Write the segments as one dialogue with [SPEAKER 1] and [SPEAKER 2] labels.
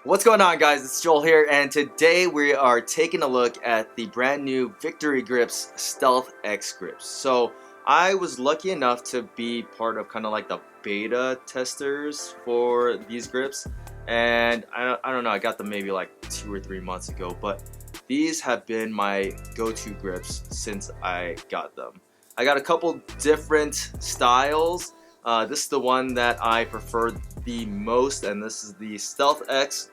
[SPEAKER 1] What's going on, guys? It's Joel here, and today we are taking a look at the brand new Victory Grips Stealth X grips. So I was lucky enough to be part of kind of like the beta testers for these grips, and I don't know, I got them maybe like 2 or 3 months ago, but these have been my go-to grips since I got them. I got a couple different styles. This is the one that I prefer the most, and this is the Stealth X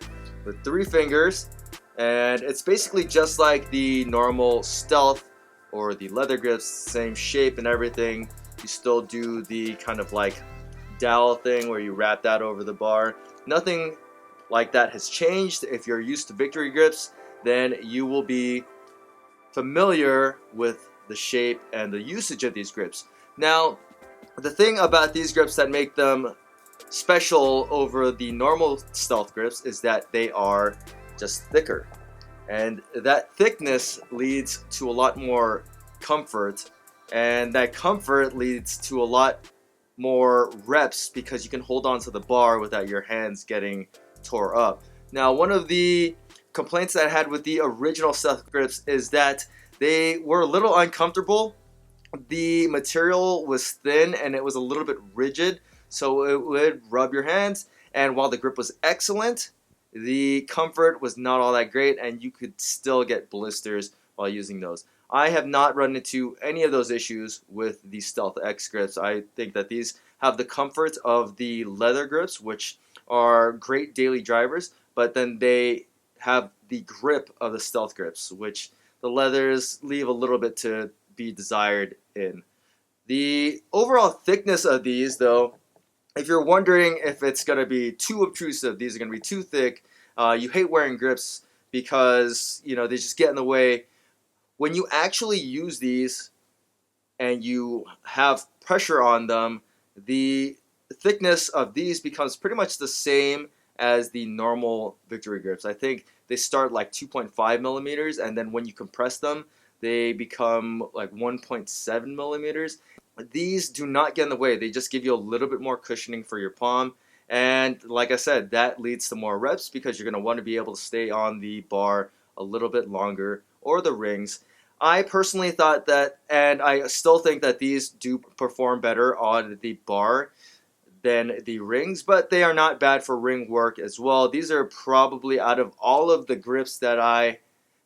[SPEAKER 1] with 3 fingers, and it's basically just like the normal Stealth or the leather grips, same shape and everything. You still do the kind of like dowel thing where you wrap that over the bar. Nothing like that has changed. If you're used to Victory grips, then you will be familiar with the shape and the usage of these grips. Now, the thing about these grips that make them special over the normal Stealth grips is that they are just thicker, and that thickness leads to a lot more comfort, and that comfort leads to a lot more reps because you can hold on to the bar without your hands getting tore up. Now, one of the complaints that I had with the original Stealth grips is that they were a little uncomfortable. The material was thin and it was a little bit rigid, so it would rub your hands, and while the grip was excellent, the comfort was not all that great, and you could still get blisters while using those. I have not run into any of those issues with the Stealth X grips. I think that these have the comfort of the leather grips, which are great daily drivers, but then they have the grip of the Stealth grips, which the leathers leave a little bit to be desired in. The overall thickness of these, though, if you're wondering if it's going to be too obtrusive, these are going to be too thick, you hate wearing grips because, you know, they just get in the way. When you actually use these and you have pressure on them, the thickness of these becomes pretty much the same as the normal Victory grips. I think they start like 2.5 millimeters, and then when you compress them, they become like 1.7 millimeters. These do not get in the way. They just give you a little bit more cushioning for your palm. And like I said, that leads to more reps because you're going to want to be able to stay on the bar a little bit longer, or the rings. I personally thought that, and I still think that these do perform better on the bar than the rings, but they are not bad for ring work as well. These are probably, out of all of the grips that I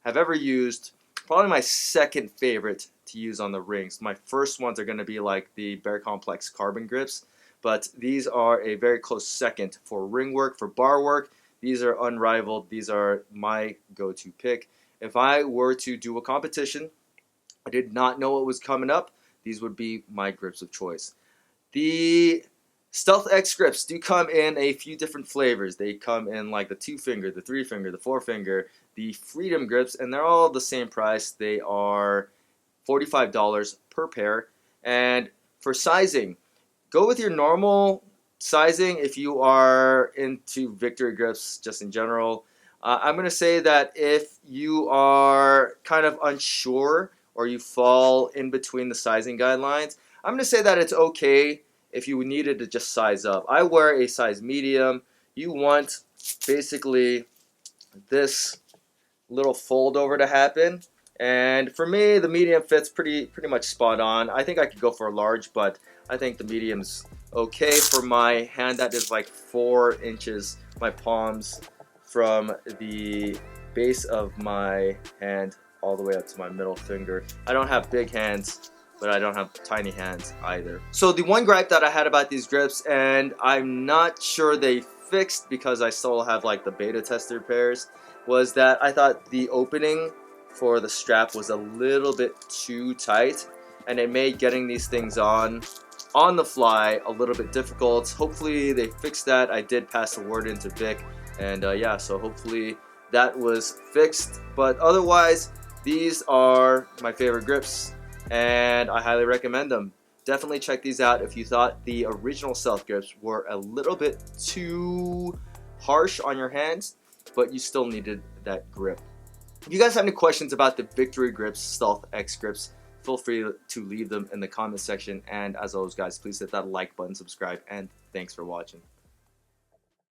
[SPEAKER 1] have ever used, probably my second favorite to use on the rings. My first ones are going to be like the Bare Complex carbon grips, but these are a very close second for ring work. For bar work, these are unrivaled. These are my go-to pick. If I were to do a competition, I did not know what was coming up, these would be my grips of choice. The Stealth X grips do come in a few different flavors. They come in like the 2-finger, the 3-finger, the 4-finger, the Freedom grips, and they're all the same price. They are $45 per pair. And for sizing, go with your normal sizing if you are into Victory grips just in general. I'm going to say that if you are kind of unsure or you fall in between the sizing guidelines, I'm going to say that it's okay if you needed to just size up. I wear a size medium. You want basically this little fold over to happen, and for me the medium fits pretty much spot on. I think I could go for a large, but I think the medium's okay for my hand. That is like 4 inches, my palms, from the base of my hand all the way up to my middle finger. I don't have big hands, but I don't have tiny hands either. So the one gripe that I had about these grips, and I'm not sure they fixed because I still have like the beta tester pairs, was that I thought the opening for the strap was a little bit too tight, and it made getting these things on the fly a little bit difficult. Hopefully they fixed that. I did pass the word into Vic, and yeah, so hopefully that was fixed. But otherwise, these are my favorite grips, and I highly recommend them. Definitely check these out if you thought the original Stealth grips were a little bit too harsh on your hands, but you still needed that grip. If you guys have any questions about the Victory grips, Stealth X grips, feel free to leave them in the comment section. And as always, guys, please hit that like button, subscribe, and thanks for watching.